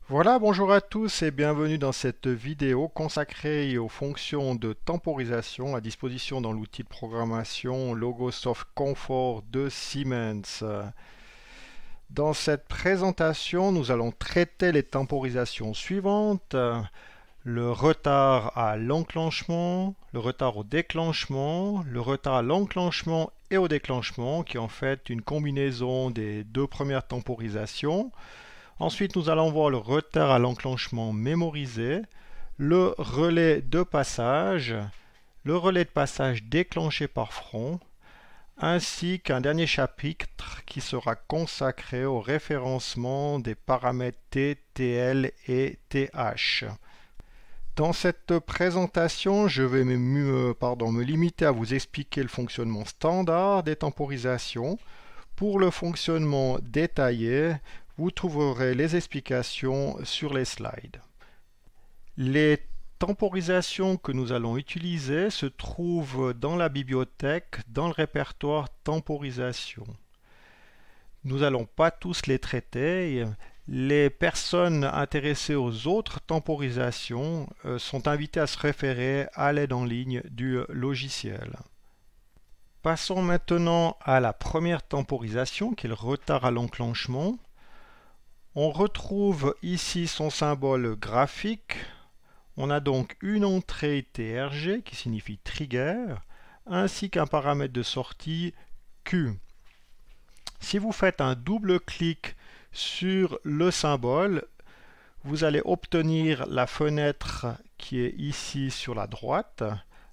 Voilà, bonjour à tous et bienvenue dans cette vidéo consacrée aux fonctions de temporisation à disposition dans l'outil de programmation Logosoft Comfort de Siemens. Dans cette présentation, nous allons traiter les temporisations suivantes: le retard à l'enclenchement, le retard au déclenchement, le retard à l'enclenchement et au déclenchement, qui est en fait une combinaison des deux premières temporisations. Ensuite, nous allons voir le retard à l'enclenchement mémorisé, le relais de passage, le relais de passage déclenché par front, ainsi qu'un dernier chapitre qui sera consacré au référencement des paramètres T, TL et TH. Dans cette présentation, je vais me limiter à vous expliquer le fonctionnement standard des temporisations. Pour le fonctionnement détaillé, vous trouverez les explications sur les slides. Les temporisations que nous allons utiliser se trouvent dans la bibliothèque, dans le répertoire temporisation. Nous n'allons pas tous les traiter. Les personnes intéressées aux autres temporisations sont invitées à se référer à l'aide en ligne du logiciel. Passons maintenant à la première temporisation, qui est le retard à l'enclenchement. On retrouve ici son symbole graphique. On a donc une entrée TRG qui signifie trigger, ainsi qu'un paramètre de sortie Q. Si vous faites un double clic sur le symbole, vous allez obtenir la fenêtre qui est ici sur la droite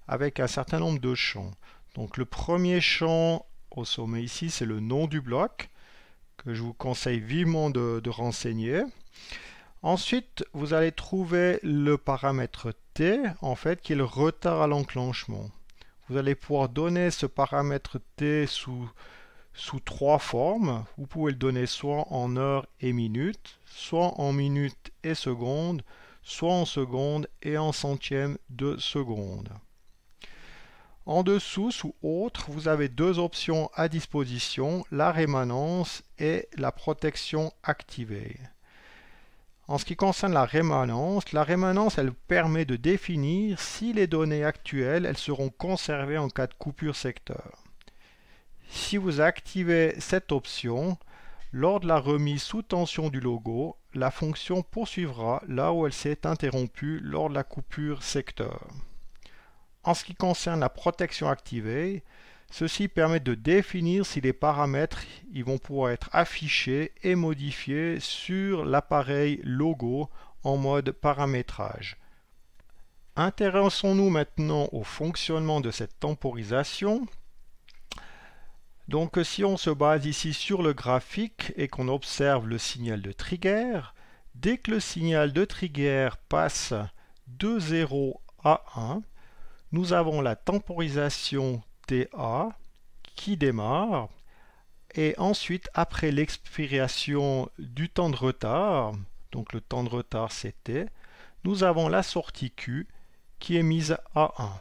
avec un certain nombre de champs. Donc le premier champ au sommet ici, c'est le nom du bloc que je vous conseille vivement de renseigner. Ensuite, vous allez trouver le paramètre T, en fait, qui est le retard à l'enclenchement. Vous allez pouvoir donner ce paramètre T sous trois formes. Vous pouvez le donner soit en heures et minutes, soit en minutes et secondes, soit en secondes et en centièmes de seconde. En dessous, sous Autres, vous avez deux options à disposition, la rémanence et la protection activée. En ce qui concerne la rémanence, elle permet de définir si les données actuelles elles seront conservées en cas de coupure secteur. Si vous activez cette option, lors de la remise sous tension du logo, la fonction poursuivra là où elle s'est interrompue lors de la coupure secteur. En ce qui concerne la protection activée, ceci permet de définir si les paramètres ils vont pouvoir être affichés et modifiés sur l'appareil logo en mode paramétrage. Intéressons-nous maintenant au fonctionnement de cette temporisation. Donc si on se base ici sur le graphique et qu'on observe le signal de trigger, dès que le signal de trigger passe de 0 à 1, nous avons la temporisation TA qui démarre et ensuite après l'expiration du temps de retard, donc le temps de retard c'était, nous avons la sortie Q qui est mise à 1.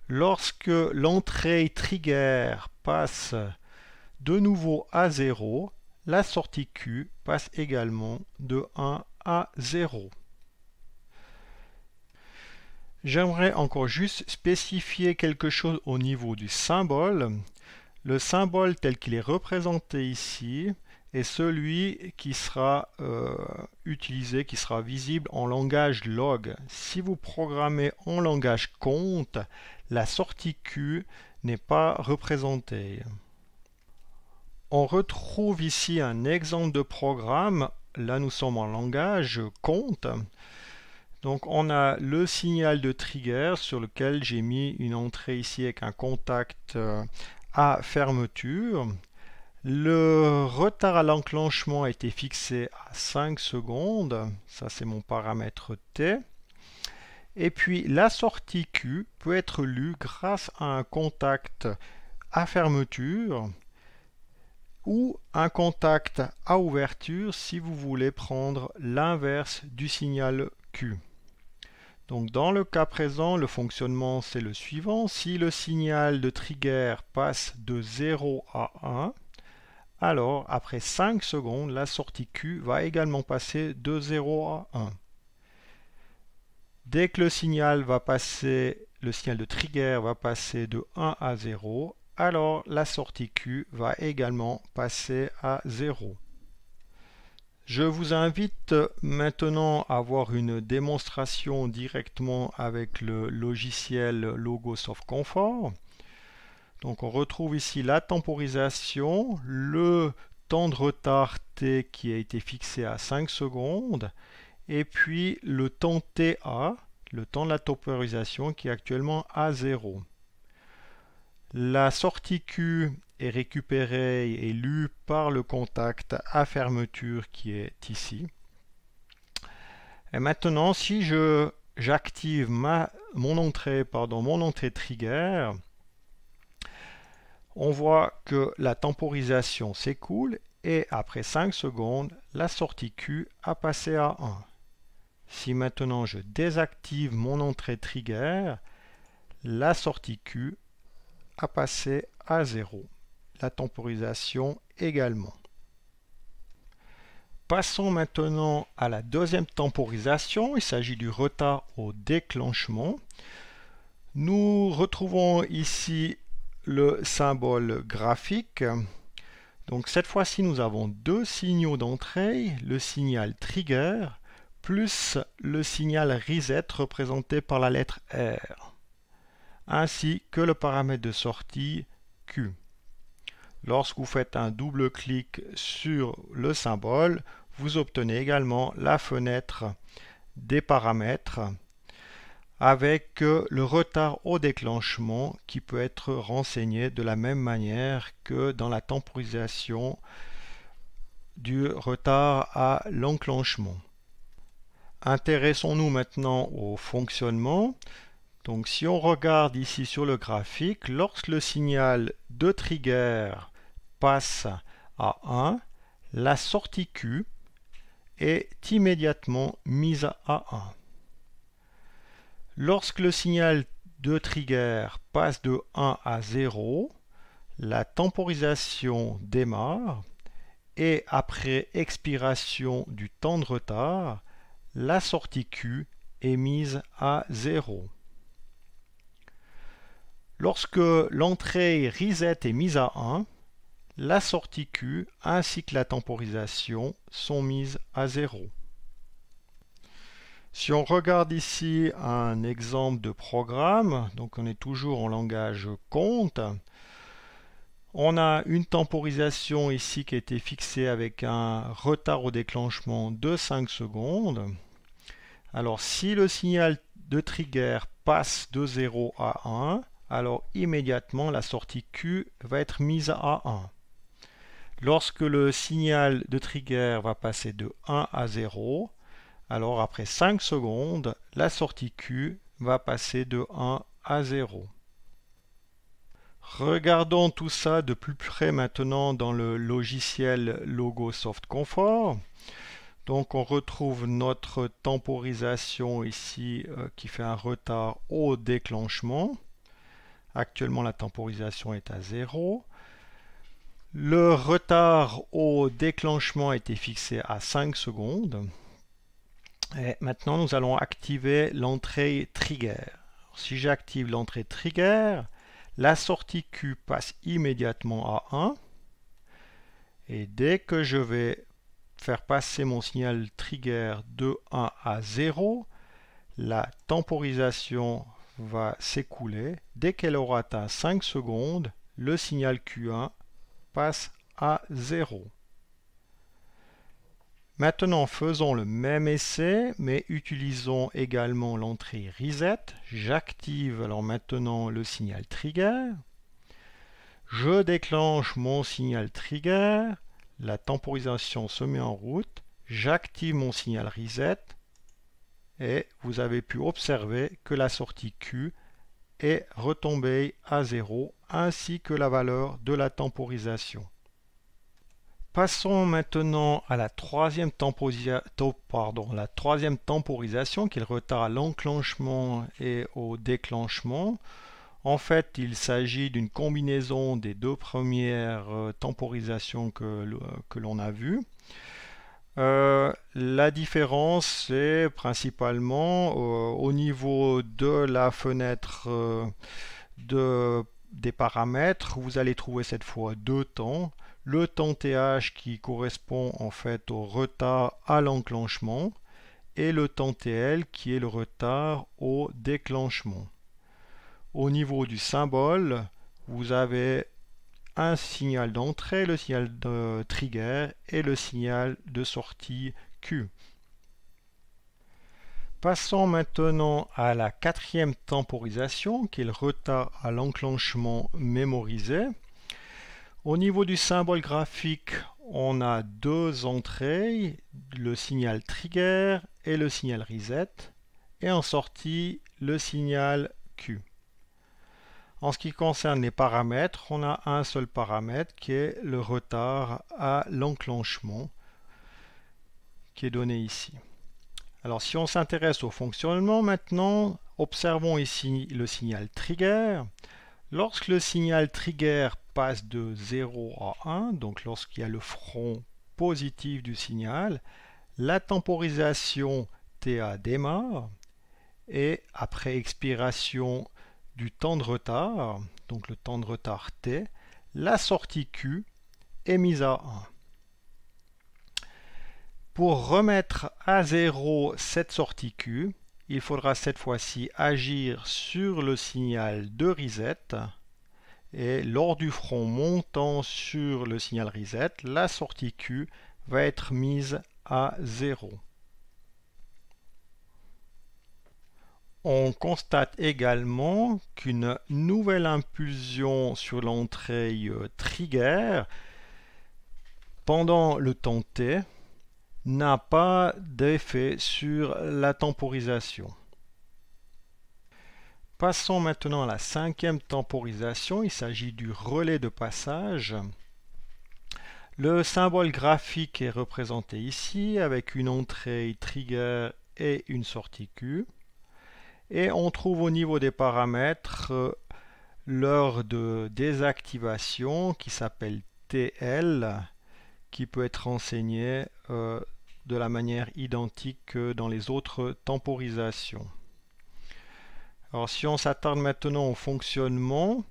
Lorsque l'entrée trigger passe de nouveau à 0, la sortie Q passe également de 1 à 0. J'aimerais encore juste spécifier quelque chose au niveau du symbole. Le symbole tel qu'il est représenté ici est celui qui sera utilisé, qui sera visible en langage log. Si vous programmez en langage compte, la sortie Q n'est pas représentée. On retrouve ici un exemple de programme. Là, nous sommes en langage compte. Donc on a le signal de trigger sur lequel j'ai mis une entrée ici avec un contact à fermeture. Le retard à l'enclenchement a été fixé à 5 secondes. Ça c'est mon paramètre T. Et puis la sortie Q peut être lue grâce à un contact à fermeture ou un contact à ouverture si vous voulez prendre l'inverse du signal Q. Donc dans le cas présent, le fonctionnement c'est le suivant. Si le signal de trigger passe de 0 à 1, alors après 5 secondes, la sortie Q va également passer de 0 à 1. Dès que le signal de trigger va passer de 1 à 0, alors la sortie Q va également passer à 0. Je vous invite maintenant à voir une démonstration directement avec le logiciel Logosoft Comfort. Donc on retrouve ici la temporisation, le temps de retard T qui a été fixé à 5 secondes, et puis le temps TA, le temps de la temporisation qui est actuellement à 0. La sortie Q est récupérée et lue par le contact à fermeture qui est ici. Et maintenant, si j'active mon entrée trigger, on voit que la temporisation s'écoule et après 5 secondes, la sortie Q a passé à 1. Si maintenant je désactive mon entrée trigger, la sortie Q a passé à 0. La temporisation également. Passons maintenant à la deuxième temporisation. Il s'agit du retard au déclenchement. Nous retrouvons ici le symbole graphique. Donc cette fois-ci, nous avons deux signaux d'entrée, le signal trigger plus le signal reset représenté par la lettre R, ainsi que le paramètre de sortie Q. Lorsque vous faites un double clic sur le symbole, vous obtenez également la fenêtre des paramètres avec le retard au déclenchement qui peut être renseigné de la même manière que dans la temporisation du retard à l'enclenchement. Intéressons-nous maintenant au fonctionnement. Donc si on regarde ici sur le graphique, lorsque le signal de trigger passe à 1, la sortie Q est immédiatement mise à 1. Lorsque le signal de trigger passe de 1 à 0, la temporisation démarre et après expiration du temps de retard, la sortie Q est mise à 0. Lorsque l'entrée reset est mise à 1, la sortie Q ainsi que la temporisation sont mises à 0. Si on regarde ici un exemple de programme, donc on est toujours en langage compte, on a une temporisation ici qui a été fixée avec un retard au déclenchement de 5 secondes. Alors si le signal de trigger passe de 0 à 1, alors immédiatement la sortie Q va être mise à 1. Lorsque le signal de trigger va passer de 1 à 0, alors après 5 secondes, la sortie Q va passer de 1 à 0. Regardons tout ça de plus près maintenant dans le logiciel Logosoft Comfort. Donc on retrouve notre temporisation ici qui fait un retard au déclenchement. Actuellement la temporisation est à 0. Le retard au déclenchement a été fixé à 5 secondes. Et maintenant nous allons activer l'entrée trigger. Si j'active l'entrée trigger, la sortie Q passe immédiatement à 1. Et dès que je vais faire passer mon signal trigger de 1 à 0, la temporisation va s'écouler. Dès qu'elle aura atteint 5 secondes, le signal Q1 passe à 0. Maintenant, faisons le même essai, mais utilisons également l'entrée reset. J'active alors maintenant le signal trigger. Je déclenche mon signal trigger. La temporisation se met en route. J'active mon signal reset. Et vous avez pu observer que la sortie Q est retombée à 0, ainsi que la valeur de la temporisation. Passons maintenant à la troisième temporisation qui est le retard à l'enclenchement et au déclenchement. En fait, il s'agit d'une combinaison des deux premières temporisations que l'on a vues. La différence, c'est principalement au niveau de la fenêtre des paramètres. Vous allez trouver cette fois deux temps. Le temps TH qui correspond en fait au retard à l'enclenchement et le temps TL qui est le retard au déclenchement. Au niveau du symbole, vous avez un signal d'entrée, le signal de trigger et le signal de sortie Q. Passons maintenant à la quatrième temporisation qui est le retard à l'enclenchement mémorisé. Au niveau du symbole graphique, on a deux entrées, le signal trigger et le signal reset, et en sortie le signal Q. En ce qui concerne les paramètres, on a un seul paramètre qui est le retard à l'enclenchement qui est donné ici. Alors si on s'intéresse au fonctionnement maintenant, observons ici le signal trigger. Lorsque le signal trigger passe de 0 à 1, donc lorsqu'il y a le front positif du signal, la temporisation TA démarre et après expiration du temps de retard, donc le temps de retard T, la sortie Q est mise à 1. Pour remettre à 0 cette sortie Q, il faudra cette fois-ci agir sur le signal de reset et lors du front montant sur le signal reset, la sortie Q va être mise à 0. On constate également qu'une nouvelle impulsion sur l'entrée trigger pendant le temps T n'a pas d'effet sur la temporisation. Passons maintenant à la cinquième temporisation, il s'agit du relais de passage. Le symbole graphique est représenté ici avec une entrée trigger et une sortie Q. Et on trouve au niveau des paramètres l'heure de désactivation qui s'appelle TL, qui peut être renseignée de la manière identique que dans les autres temporisations. Alors si on s'attarde maintenant au fonctionnement,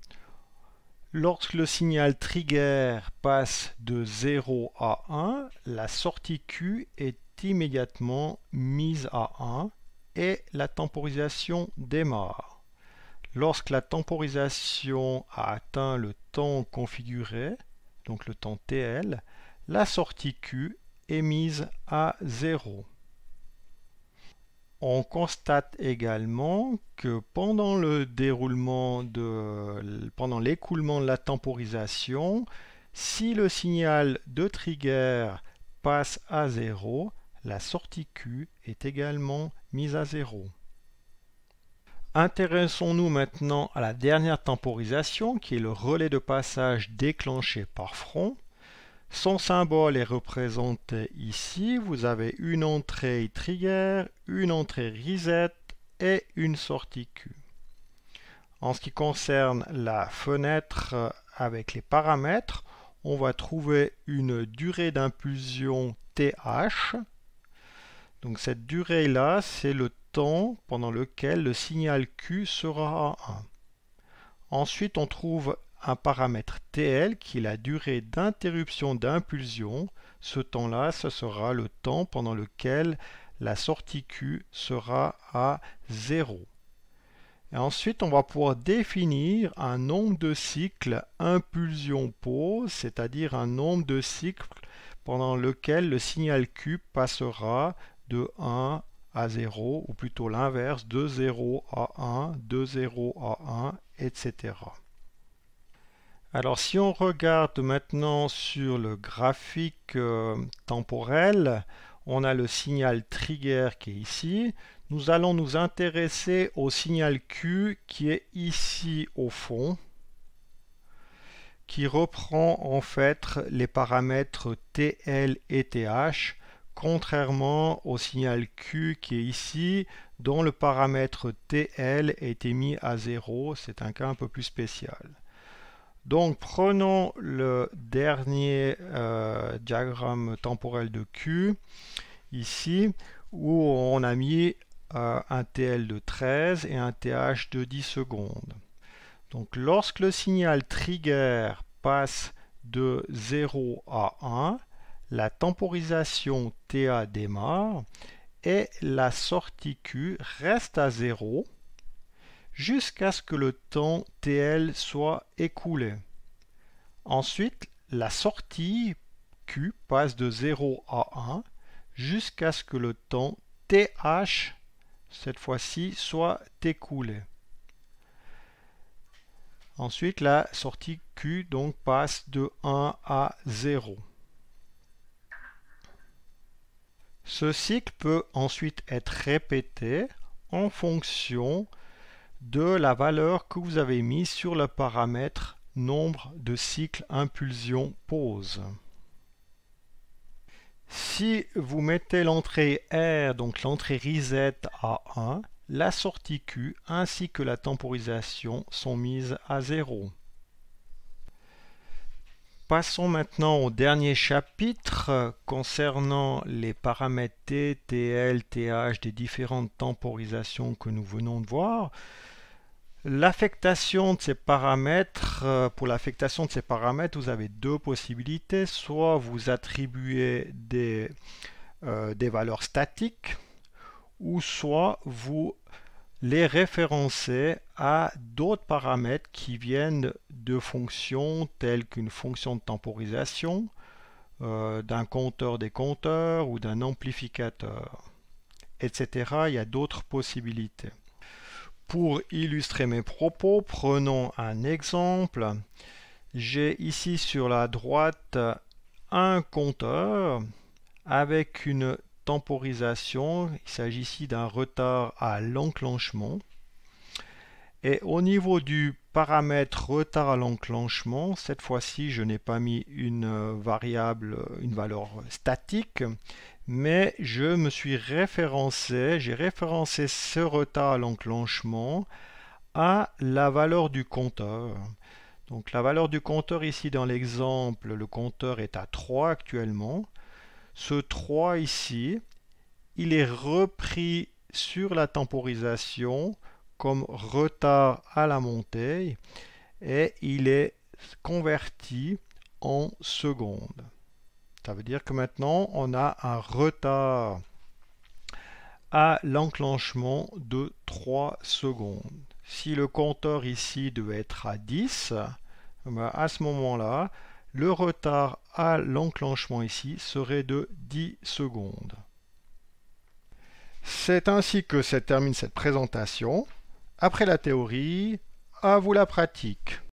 lorsque le signal trigger passe de 0 à 1, la sortie Q est immédiatement mise à 1 et la temporisation démarre. Lorsque la temporisation a atteint le temps configuré, donc le temps TL, la sortie Q est mise à 0. On constate également que pendant l'écoulement de la temporisation, si le signal de trigger passe à 0, la sortie Q est également mise à 0. Intéressons-nous maintenant à la dernière temporisation qui est le relais de passage déclenché par front. Son symbole est représenté ici. Vous avez une entrée trigger, une entrée reset et une sortie Q. En ce qui concerne la fenêtre avec les paramètres, on va trouver une durée d'impulsion TH. Donc cette durée-là, c'est le temps pendant lequel le signal Q sera à 1. Ensuite, on trouve un paramètre TL qui est la durée d'interruption d'impulsion. Ce temps-là, ce sera le temps pendant lequel la sortie Q sera à 0. Et ensuite, on va pouvoir définir un nombre de cycles impulsion-pause, c'est-à-dire un nombre de cycles pendant lequel le signal Q passera de 1 à 0, ou plutôt l'inverse, de 0 à 1, de 0 à 1, etc. Alors si on regarde maintenant sur le graphique temporel, on a le signal trigger qui est ici. Nous allons nous intéresser au signal Q qui est ici au fond, qui reprend en fait les paramètres TL et TH contrairement au signal Q qui est ici, dont le paramètre TL a été mis à 0. C'est un cas un peu plus spécial. Donc prenons le dernier diagramme temporel de Q, ici, où on a mis un TL de 13 et un TH de 10 secondes. Donc lorsque le signal trigger passe de 0 à 1, la temporisation TA démarre et la sortie Q reste à 0 jusqu'à ce que le temps TL soit écoulé. Ensuite, la sortie Q passe de 0 à 1 jusqu'à ce que le temps TH, cette fois-ci, soit écoulé. Ensuite, la sortie Q donc passe de 1 à 0. Ce cycle peut ensuite être répété en fonction de la valeur que vous avez mise sur le paramètre nombre de cycles impulsion pause. Si vous mettez l'entrée R, donc l'entrée reset à 1, la sortie Q ainsi que la temporisation sont mises à 0. Passons maintenant au dernier chapitre concernant les paramètres T, TL, TH des différentes temporisations que nous venons de voir. L'affectation de ces paramètres, pour l'affectation de ces paramètres, vous avez deux possibilités. Soit vous attribuez des valeurs statiques, ou soit vous les référencez à d'autres paramètres qui viennent de fonctions telles qu'une fonction de temporisation, d'un compteur des compteurs ou d'un amplificateur, etc. Il y a d'autres possibilités. Pour illustrer mes propos, prenons un exemple. J'ai ici sur la droite un compteur avec une temporisation. Il s'agit ici d'un retard à l'enclenchement. Et au niveau du paramètre retard à l'enclenchement, cette fois-ci, je n'ai pas mis une variable, une valeur statique, mais je me suis référencé, j'ai référencé ce retard à l'enclenchement à la valeur du compteur. Donc la valeur du compteur ici dans l'exemple, le compteur est à 3 actuellement. Ce 3 ici, il est repris sur la temporisation comme retard à la montée et il est converti en secondes. Ça veut dire que maintenant on a un retard à l'enclenchement de 3 secondes. Si le compteur ici devait être à 10, à ce moment-là, le retard à l'enclenchement ici serait de 10 secondes. C'est ainsi que se termine cette présentation. Après la théorie, à vous la pratique.